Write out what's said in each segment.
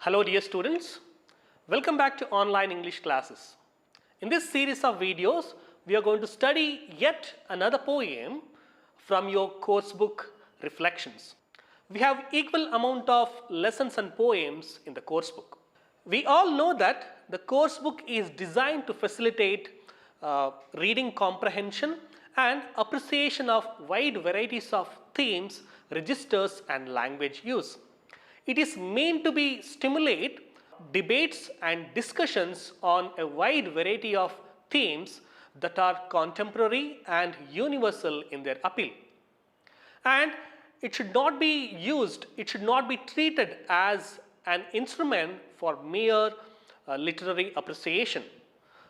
Hello dear students, welcome back to online English classes. In this series of videos, we are going to study yet another poem from your course book Reflections. We have equal amount of lessons and poems in the course book. We all know that the course book is designed to facilitate reading comprehension and appreciation of wide varieties of themes, registers and language use. It is meant to be stimulate debates and discussions on a wide variety of themes that are contemporary and universal in their appeal. And it should not be treated as an instrument for mere literary appreciation.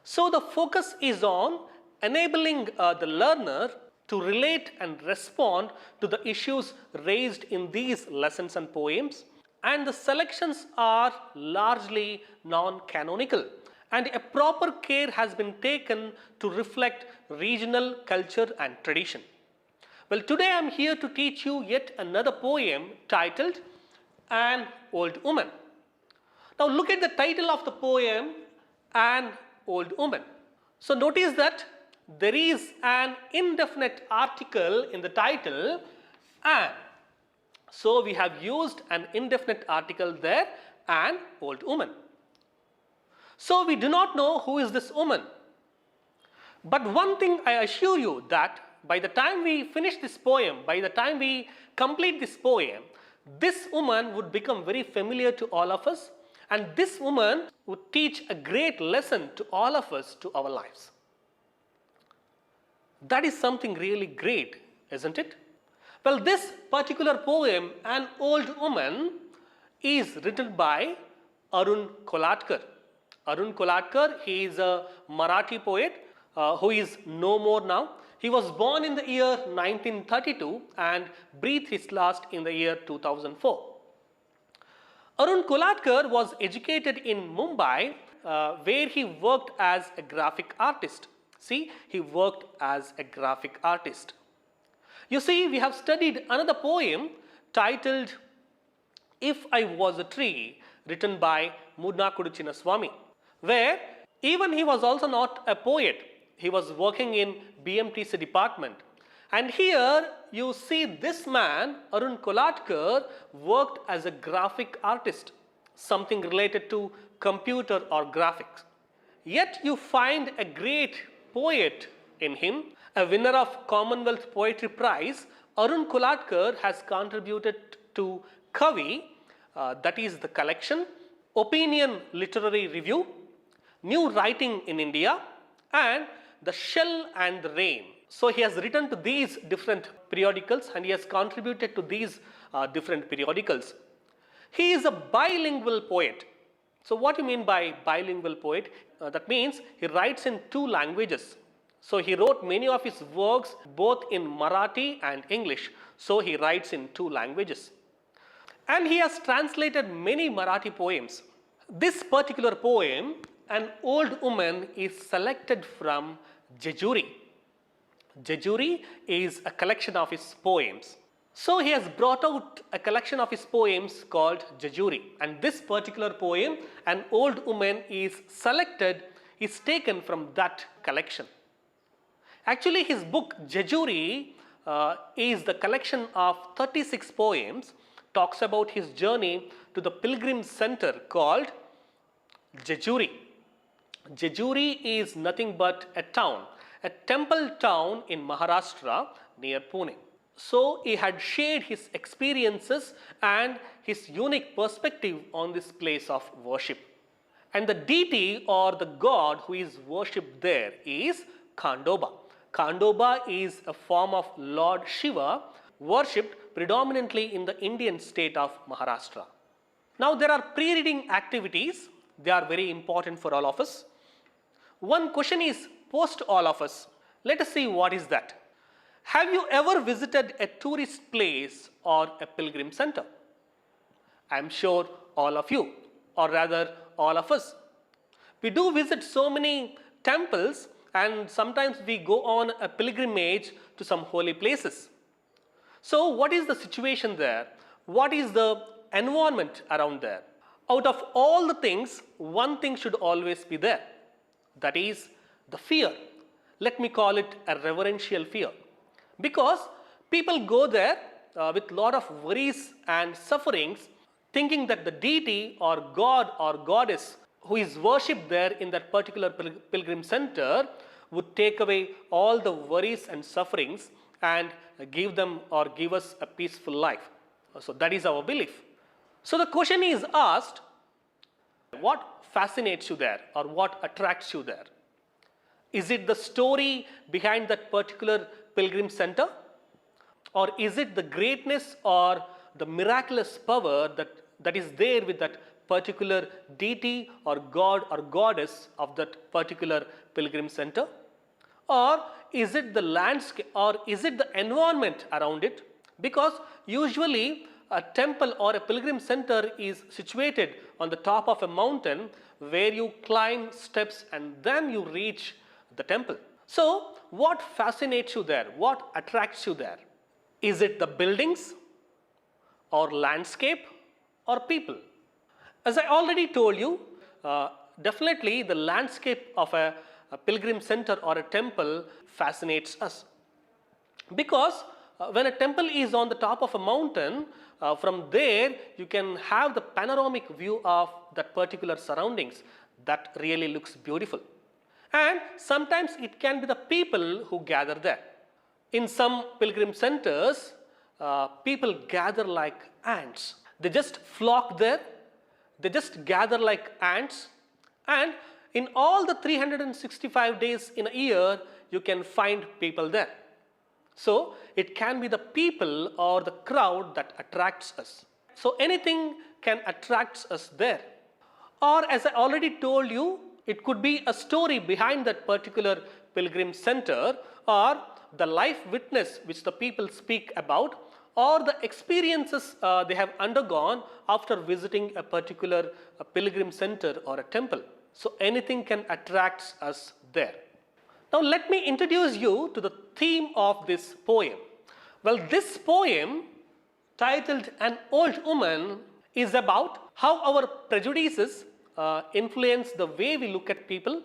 So the focus is on enabling the learner to relate and respond to the issues raised in these lessons and poems, and the selections are largely non-canonical and a proper care has been taken to reflect regional culture and tradition. Well, today I am here to teach you yet another poem titled An Old Woman. Now look at the title of the poem, An Old Woman. So notice that there is an indefinite article in the title, an. So we have used an indefinite article there, an old woman. So we do not know who is this woman. But one thing I assure you, that by the time we finish this poem, by the time we complete this poem, this woman would become very familiar to all of us, and this woman would teach a great lesson to all of us, to our lives. That is something really great, isn't it? Well, this particular poem, An Old Woman, is written by Arun Kolatkar. Arun Kolatkar, he is a Marathi poet who is no more now. He was born in the year 1932 and breathed his last in the year 2004. Arun Kolatkar was educated in Mumbai where he worked as a graphic artist. See, he worked as a graphic artist. You see, we have studied another poem titled If I Was a Tree, written by Mudnakudu Chinnaswamy, where even he was also not a poet. He was working in BMTC department. And here you see this man, Arun Kolatkar, worked as a graphic artist, something related to computer or graphics. Yet you find a great poet in him. A winner of Commonwealth Poetry Prize, Arun Kolatkar has contributed to Kavi, that is the collection, Opinion Literary Review, New Writing in India, and The Shell and the Rain. So he has written to these different periodicals and he has contributed to these different periodicals. He is a bilingual poet. So what do you mean by bilingual poet? That means he writes in two languages. So he wrote many of his works both in Marathi and English. So he writes in two languages. And he has translated many Marathi poems. This particular poem, An Old Woman, is selected from Jejuri. Jejuri is a collection of his poems. So he has brought out a collection of his poems called Jejuri. And this particular poem, An Old Woman, is taken from that collection. Actually, his book Jejuri is the collection of 36 poems, talks about his journey to the pilgrim center called Jejuri. Jejuri is nothing but a town, a temple town in Maharashtra near Pune. So he had shared his experiences and his unique perspective on this place of worship. And the deity or the god who is worshipped there is Khandoba. Khandoba is a form of Lord Shiva worshipped predominantly in the Indian state of Maharashtra. Now there are pre-reading activities. They are very important for all of us. One question is posed to all of us. Let us see what is that. Have you ever visited a tourist place or a pilgrim center? I am sure all of you, or rather all of us. We do visit so many temples and sometimes we go on a pilgrimage to some holy places. So what is the situation there? What is the environment around there? Out of all the things, one thing should always be there. That is the fear. Let me call it a reverential fear. Because people go there with lot of worries and sufferings, thinking that the deity or god or goddess who is worshipped there in that particular pilgrim center would take away all the worries and sufferings and give them or give us a peaceful life. So that is our belief. So the question is asked, what fascinates you there or what attracts you there? Is it the story behind that particular pilgrim center? Or is it the greatness or the miraculous power that is there with that particular deity or god or goddess of that particular pilgrim center? Or is it the landscape or is it the environment around it? Because usually a temple or a pilgrim center is situated on the top of a mountain where you climb steps and then you reach the temple. So what fascinates you there? What attracts you there? Is it the buildings or landscape or people? As I already told you, definitely the landscape of a pilgrim center or a temple fascinates us. Because when a temple is on the top of a mountain, from there you can have the panoramic view of that particular surroundings. That really looks beautiful. And sometimes it can be the people who gather there. In some pilgrim centers, people gather like ants. They just flock there. They just gather like ants. And in all the 365 days in a year, you can find people there. So it can be the people or the crowd that attracts us. So anything can attract us there. Or as I already told you, it could be a story behind that particular pilgrim center, or the life witness which the people speak about, or the experiences they have undergone after visiting a particular pilgrim center or a temple. So anything can attract us there. Now let me introduce you to the theme of this poem. Well, this poem titled An Old Woman is about how our prejudices influence the way we look at people,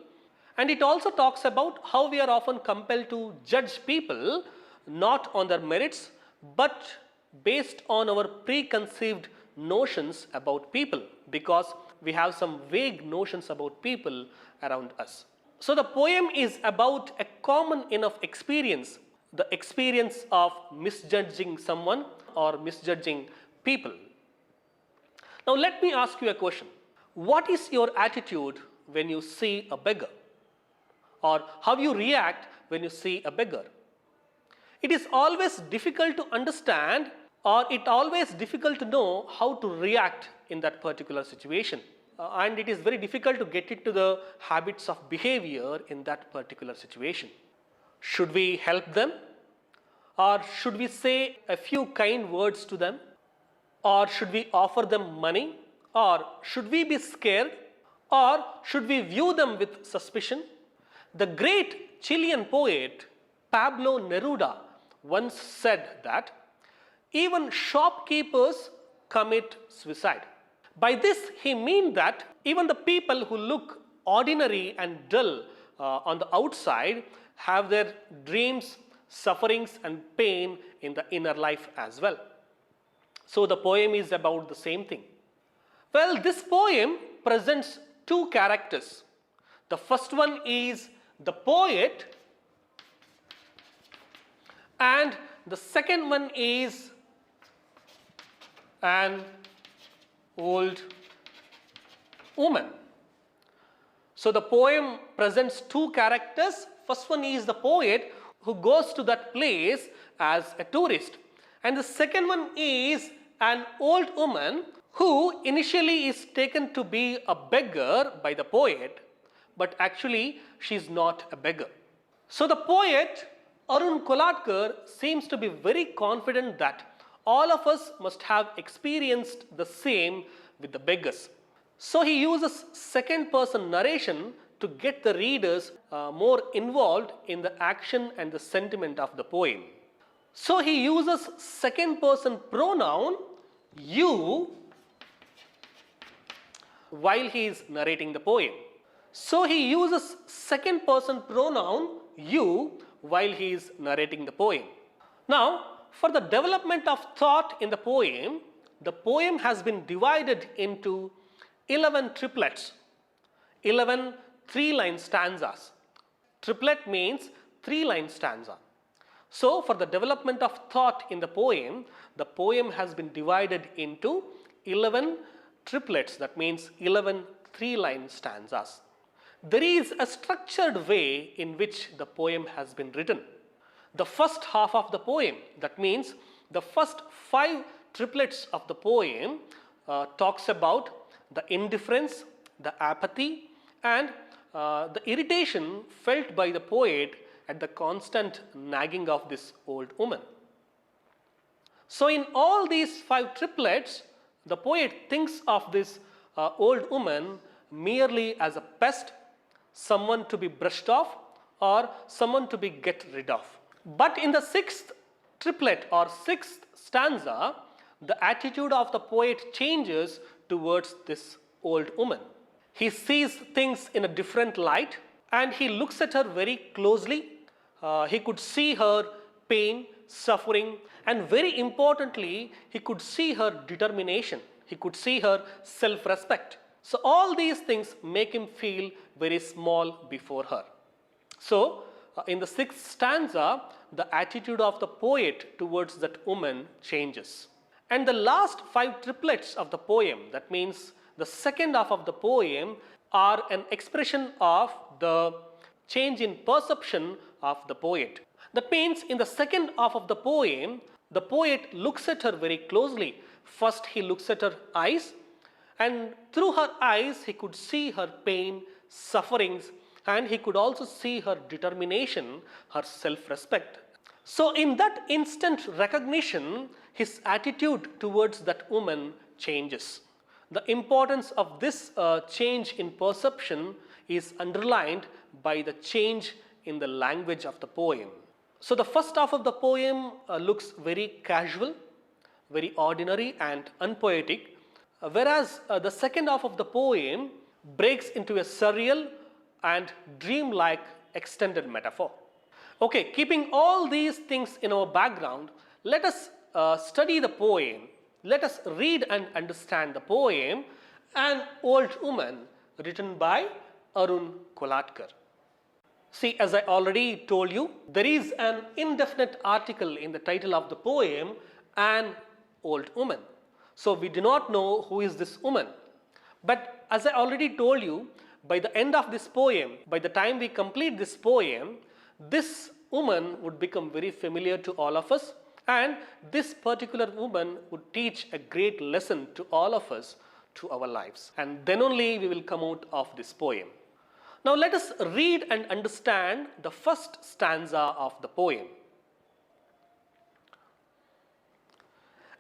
and it also talks about how we are often compelled to judge people not on their merits but based on our preconceived notions about people, because we have some vague notions about people around us. So the poem is about a common enough experience, the experience of misjudging someone or misjudging people. Now let me ask you a question. What is your attitude when you see a beggar? Or how you react when you see a beggar? It is always difficult to understand, or it always difficult to know how to react in that particular situation. And it is very difficult to get into the habits of behavior in that particular situation. Should we help them? Or should we say a few kind words to them? Or should we offer them money? Or should we be scared? Or should we view them with suspicion? The great Chilean poet Pablo Neruda once said that even shopkeepers commit suicide. By this he means that even the people who look ordinary and dull on the outside have their dreams, sufferings and pain in the inner life as well. So the poem is about the same thing. Well, this poem presents two characters. The first one is the poet, and the second one is an old woman. So the poem presents two characters. First one is the poet who goes to that place as a tourist, and the second one is an old woman who initially is taken to be a beggar by the poet, but actually she is not a beggar. So the poet Arun Kolatkar seems to be very confident that all of us must have experienced the same with the beggars. So he uses second person narration to get the readers more involved in the action and the sentiment of the poem. So he uses second person pronoun you while he is narrating the poem. So he uses second person pronoun you while he is narrating the poem. Now, for the development of thought in the poem has been divided into 11 triplets, 11 three-line stanzas. Triplet means three-line stanza. So, for the development of thought in the poem has been divided into 11 triplets, that means 11 three-line stanzas. There is a structured way in which the poem has been written. The first half of the poem, that means the first 5 triplets of the poem talks about the indifference, the apathy and the irritation felt by the poet at the constant nagging of this old woman. So in all these 5 triplets, the poet thinks of this old woman merely as a pest, someone to be brushed off or someone to be get rid of. But in the 6th triplet or 6th stanza, the attitude of the poet changes towards this old woman. He sees things in a different light and he looks at her very closely. He could see her pain, suffering, and very importantly, he could see her determination. He could see her self-respect. So all these things make him feel very small before her. So in the 6th stanza, the attitude of the poet towards that woman changes. And the last 5 triplets of the poem, that means the second half of the poem, are an expression of the change in perception of the poet. That means in the second half of the poet looks at her very closely. First he looks at her eyes, and through her eyes he could see her pain, sufferings, and he could also see her determination, her self-respect. So in that instant recognition, his attitude towards that woman changes. The importance of this change in perception is underlined by the change in the language of the poem. So the first half of the poem looks very casual, very ordinary and unpoetic, whereas the second half of the poem breaks into a surreal and dreamlike extended metaphor. Okay, keeping all these things in our background, let us study the poem. Let us read and understand the poem An Old Woman, written by Arun Kolatkar. See, as I already told you, there is an indefinite article in the title of the poem An Old Woman. So we do not know who is this woman. But as I already told you, by the end of this poem, by the time we complete this poem, this woman would become very familiar to all of us, and this particular woman would teach a great lesson to all of us, to our lives. And then only we will come out of this poem. Now let us read and understand the first stanza of the poem.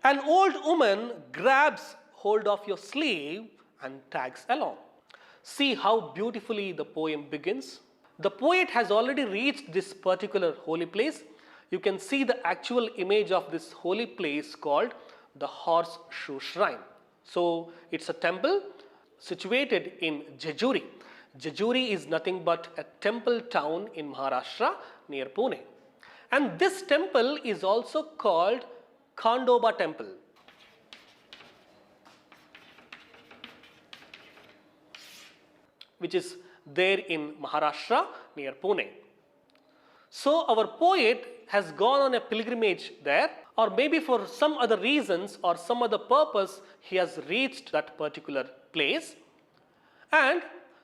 An old woman grabs hold of your sleeve and tags along. See how beautifully the poem begins. The poet has already reached this particular holy place. You can see the actual image of this holy place called the Horseshoe Shrine. So it's a temple situated in Jejuri. Jejuri is nothing but a temple town in Maharashtra near Pune. And this temple is also called Khandoba Temple. Which is there in Maharashtra near Pune. So our poet has gone on a pilgrimage there, or maybe for some other reasons or some other purpose he has reached that particular place, and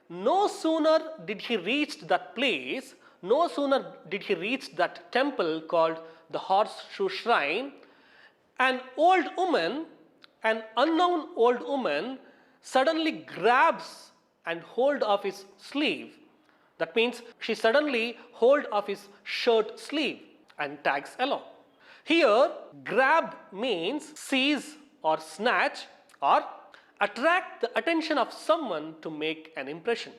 no sooner did he reach that place, no sooner did he reach that temple called the Horseshoe Shrine, an old woman, an unknown old woman suddenly grabs and hold of his sleeve. That means she suddenly hold of his shirt sleeve and tags along. Here, grab means seize or snatch or attract the attention of someone to make an impression.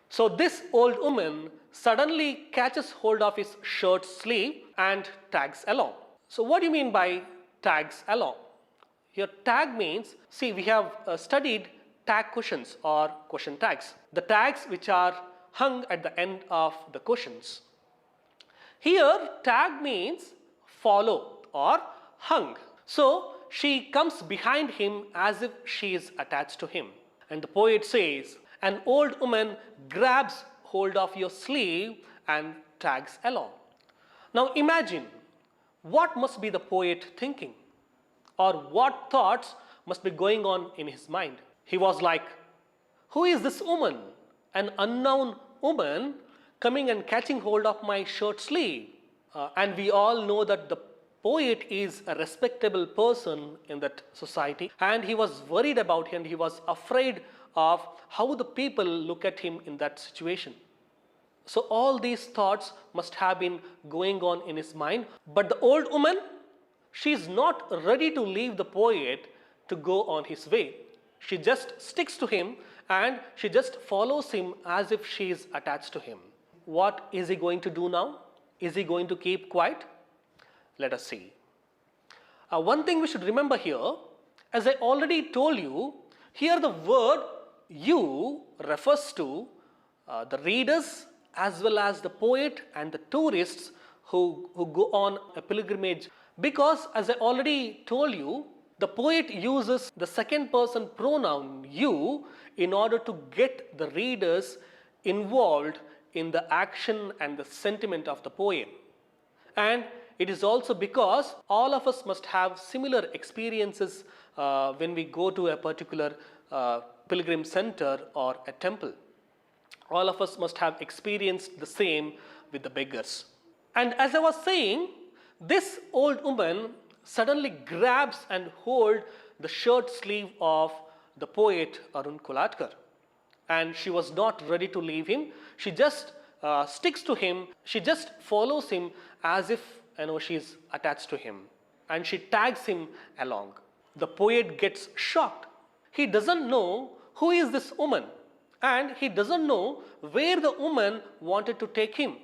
So this old woman suddenly catches hold of his shirt sleeve and tags along. So what do you mean by tags along? Here tag means, see, we have studied tag questions or question tags, the tags which are hung at the end of the questions. Here tag means follow or hung. So she comes behind him as if she is attached to him. And the poet says, an old woman grabs hold of your sleeve and tags along. Now imagine, what must be the poet thinking? Or what thoughts must be going on in his mind? He was like, who is this woman? An unknown woman coming and catching hold of my shirt sleeve. And we all know that the poet is a respectable person in that society, and he was worried about him, he was afraid of how the people look at him in that situation. So all these thoughts must have been going on in his mind. But the old woman, she is not ready to leave the poet to go on his way. She just sticks to him and she just follows him as if she is attached to him. What is he going to do now? Is he going to keep quiet? Let us see. One thing we should remember here, as I already told you, here the word you refers to the readers as well as the poet and the tourists who go on a pilgrimage, because as I already told you, the poet uses the second person pronoun you in order to get the readers involved in the action and the sentiment of the poem. And it is also because all of us must have similar experiences when we go to a particular pilgrim center or a temple. All of us must have experienced the same with the beggars. And as I was saying, this old woman suddenly grabs and holds the shirt sleeve of the poet Arun Kolatkar. And she was not ready to leave him. She just sticks to him. She just follows him as if she is attached to him. And she tags him along. The poet gets shocked. He doesn't know who is this woman. And he doesn't know where the woman wanted to take him.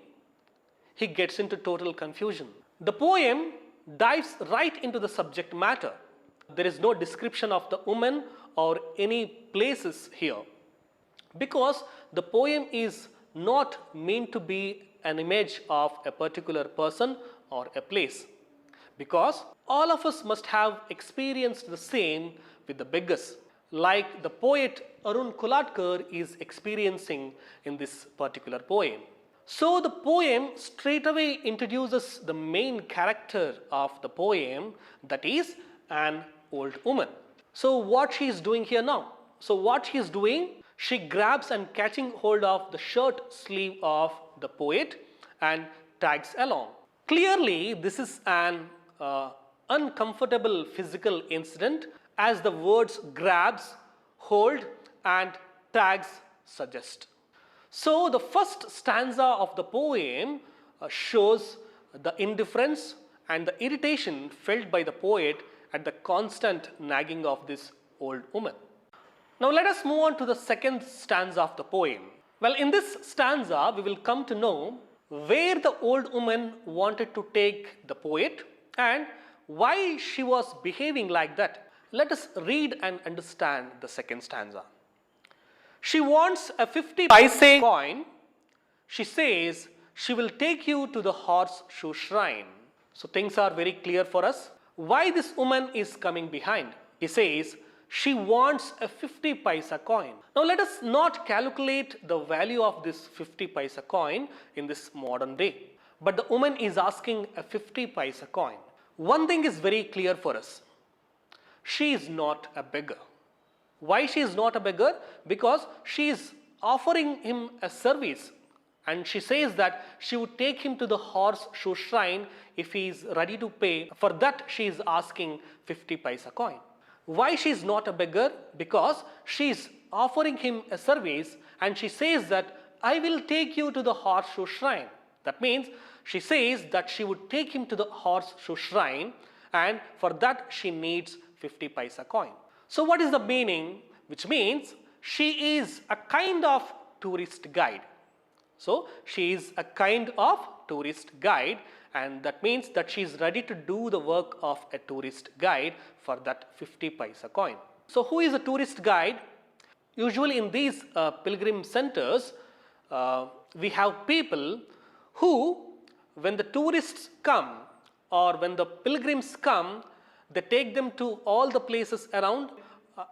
He gets into total confusion. The poem dives right into the subject matter. There is no description of the woman or any places here, because the poem is not meant to be an image of a particular person or a place, because all of us must have experienced the same with the beggars, like the poet Arun Kolatkar is experiencing in this particular poem. So the poem straightaway introduces the main character of the poem, that is an old woman. So what she is doing here now? So what she is doing, she grabs and catching hold of the shirt sleeve of the poet and tags along. Clearly this is an uncomfortable physical incident, as the words grabs, hold and tags suggest. So the first stanza of the poem shows the indifference and the irritation felt by the poet at the constant nagging of this old woman. Now let us move on to the second stanza of the poem. Well, in this stanza we will come to know where the old woman wanted to take the poet and why she was behaving like that. Let us read and understand the second stanza. She wants a 50 paise coin. She says she will take you to the Horseshoe shrine. So things are very clear for us. Why this woman is coming behind? He says she wants a 50 paise coin. Now let us not calculate the value of this 50 paise coin in this modern day. But the woman is asking a 50 paise coin. One thing is very clear for us. She is not a beggar. Why she is not a beggar? Because she is offering him a service, and she says that she would take him to the Horseshoe shrine if he is ready to pay. For that she is asking 50 paise coin. Why she is not a beggar? Because she is offering him a service and she says that I will take you to the Horseshoe shrine. That means she says that she would take him to the Horseshoe shrine, and for that she needs 50 paise coin. So what is the meaning? Which means she is a kind of tourist guide. So she is a kind of tourist guide, and that means that she is ready to do the work of a tourist guide for that 50 paise coin. So who is a tourist guide? Usually in these pilgrim centers, we have people who, when the tourists come or when the pilgrims come, they take them to all the places around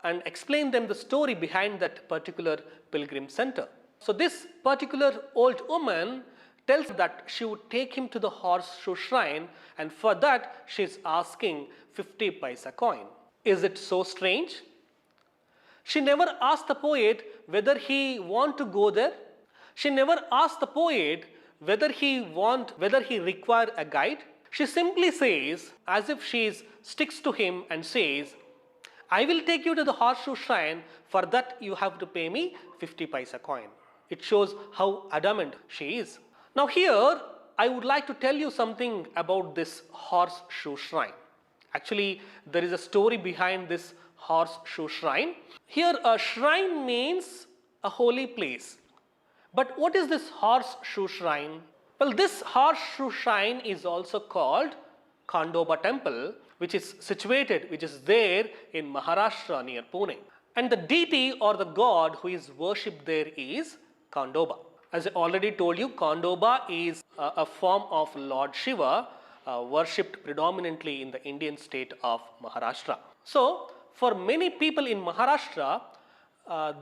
and explain them the story behind that particular pilgrim center. So this particular old woman tells that she would take him to the Horseshoe shrine, and for that she is asking 50 paisa coin. Is it so strange? She never asked the poet whether he want to go there. She never asked the poet whether he require a guide. She simply says, as if she sticks to him and says, I will take you to the Horseshoe shrine, for that you have to pay me 50 paisa coin. It shows how adamant she is. Now here I would like to tell you something about this Horseshoe shrine. Actually, there is a story behind this Horseshoe shrine. Here a shrine means a holy place. But what is this Horseshoe shrine? Well, this Horseshoe shrine is also called Khandoba temple, which is there in Maharashtra near Pune. And the deity or the god who is worshipped there is Khandoba. As I already told you, Khandoba is a form of Lord Shiva worshipped predominantly in the Indian state of Maharashtra. So, for many people in Maharashtra,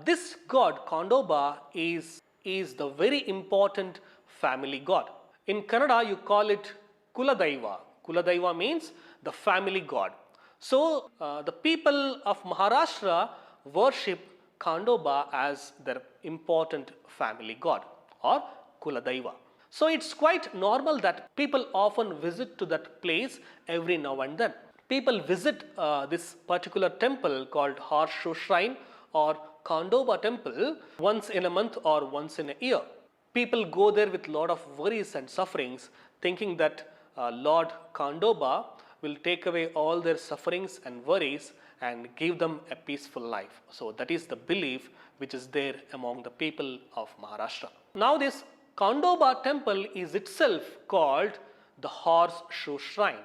this god Khandoba is the very important family god. In Kannada, you call it Kuladaiva. Kuladaiva means the family god. So, the people of Maharashtra worship Khandoba as their important family god or Kuladaiva. So, it's quite normal that people often visit to that place every now and then. People visit this particular temple called Horseshoe Shrine or Khandoba temple once in a month or once in a year. People go there with a lot of worries and sufferings, thinking that Lord Khandoba will take away all their sufferings and worries and give them a peaceful life. So that is the belief which is there among the people of Maharashtra. Now this Khandoba temple is itself called the Horseshoe Shrine.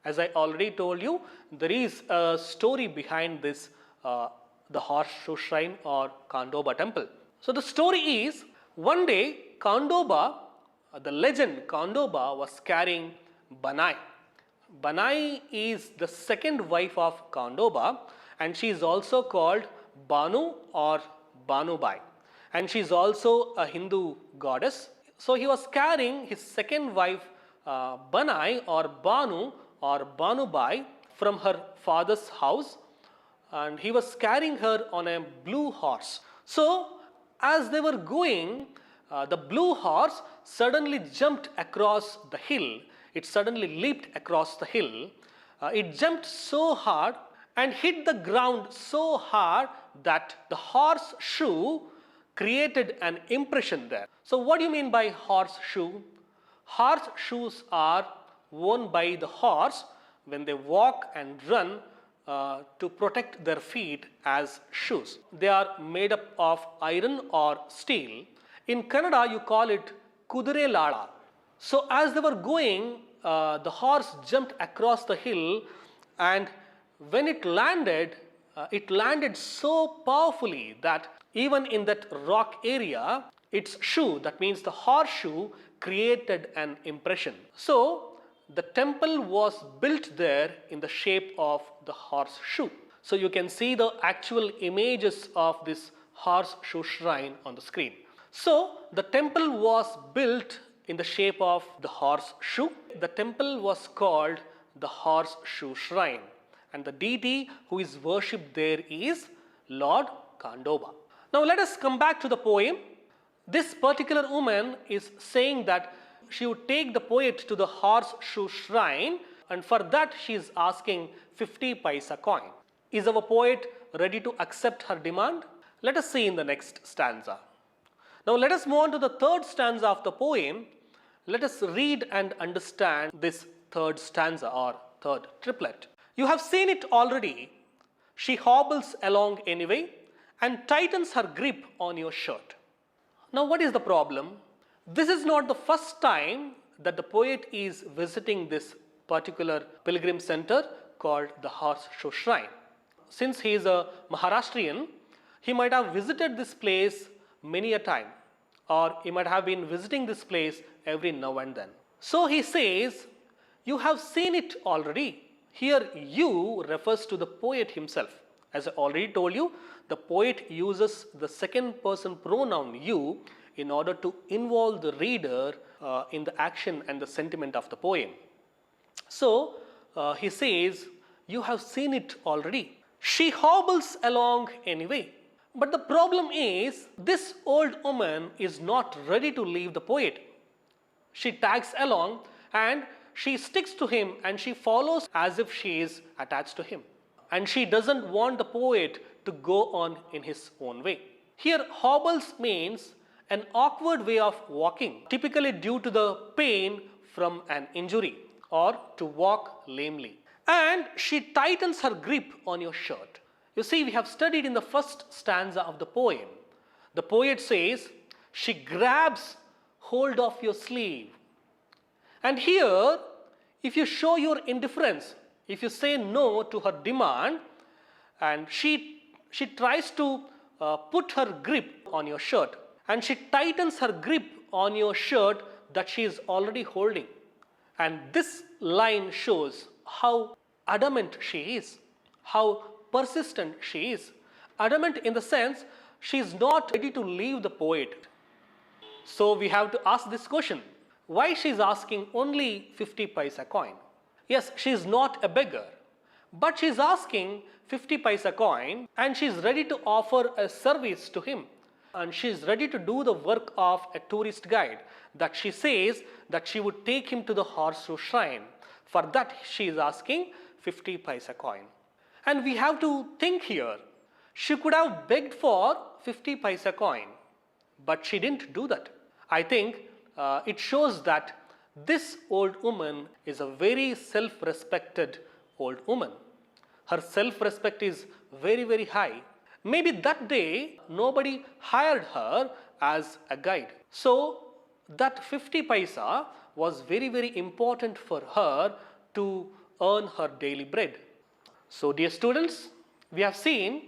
As I already told you, there is a story behind this the Horseshoe Shrine or Khandoba temple. So the story is, one day Khandoba, the legend Khandoba was carrying Banai. Banai is the second wife of Khandoba, and she is also called Banu or Banubai, and she is also a Hindu goddess. So he was carrying his second wife Banai or Banu or Banubai from her father's house, and he was carrying her on a blue horse. So as they were going, the blue horse suddenly jumped across the hill. It suddenly leaped across the hill. It jumped so hard and hit the ground so hard that the horseshoe created an impression there. So what do you mean by horseshoe? Horseshoes are worn by the horse when they walk and run to protect their feet as shoes. They are made up of iron or steel. In Kannada, you call it kudure lala. So as they were going, the horse jumped across the hill, and when it landed so powerfully that even in that rock area, its shoe, that means the horseshoe, created an impression. So the temple was built there in the shape of the horseshoe. So you can see the actual images of this horseshoe shrine on the screen. So the temple was built in the shape of the horseshoe. The temple was called the Horseshoe Shrine, and the deity who is worshipped there is Lord Khandoba. Now let us come back to the poem. This particular woman is saying that she would take the poet to the Horseshoe Shrine, and for that she is asking 50 paisa coin. Is our poet ready to accept her demand? Let us see in the next stanza. Now let us move on to the third stanza of the poem. Let us read and understand this third stanza or third triplet. You have seen it already. She hobbles along anyway and tightens her grip on your shirt. Now what is the problem? This is not the first time that the poet is visiting this particular pilgrim center called the Horseshoe Shrine. Since he is a Maharashtrian, He might have visited this place many a time, or he might have been visiting this place every now and then. So he says, you have seen it already. Here you refers to the poet himself. As I already told you, the poet uses the second person pronoun you in order to involve the reader in the action and the sentiment of the poem. So he says, you have seen it already. She hobbles along anyway. But the problem is, this old woman is not ready to leave the poet. She tags along and she sticks to him and she follows as if she is attached to him. And she doesn't want the poet to go on in his own way. Here hobbles means an awkward way of walking, typically due to the pain from an injury or to walk lamely. And she tightens her grip on your shirt. You see, we have studied in the first stanza of the poem. The poet says, she grabs hold of your sleeve. And here, if you show your indifference, if you say no to her demand, and she tries to put her grip on your shirt, and she tightens her grip on your shirt that she is already holding. And this line shows how adamant she is, how persistent she is. Adamant in the sense, she is not ready to leave the poet. So we have to ask this question, why she is asking only 50 paisa coin? Yes, she is not a beggar, but she is asking 50 paisa coin and she is ready to offer a service to him. And she is ready to do the work of a tourist guide, that she says that she would take him to the Horseshoe shrine. For that she is asking 50 paisa coin. And we have to think here, she could have begged for 50 paisa coin, but she didn't do that. I think it shows that this old woman is a very self-respected old woman. Her self-respect is very, very high. Maybe that day nobody hired her as a guide. So that 50 paisa was very, very important for her to earn her daily bread. So dear students, we have seen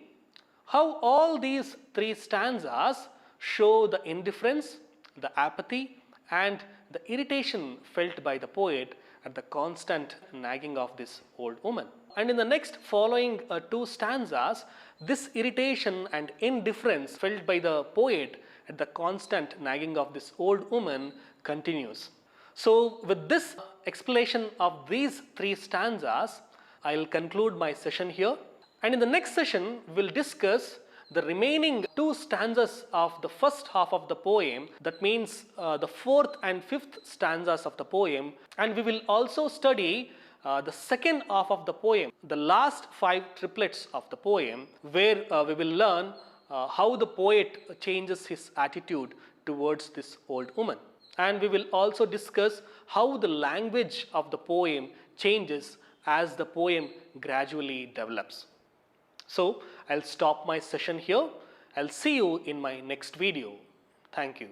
how all these three stanzas show the indifference, the apathy and the irritation felt by the poet at the constant nagging of this old woman. And in the next following two stanzas, this irritation and indifference felt by the poet at the constant nagging of this old woman continues. So with this explanation of these three stanzas, I will conclude my session here. And in the next session, we will discuss the remaining two stanzas of the first half of the poem, that means the fourth and fifth stanzas of the poem, and we will also study the second half of the poem, the last 5 triplets of the poem, where we will learn how the poet changes his attitude towards this old woman. And we will also discuss how the language of the poem changes as the poem gradually develops. So I'll stop my session here. I'll see you in my next video. Thank you.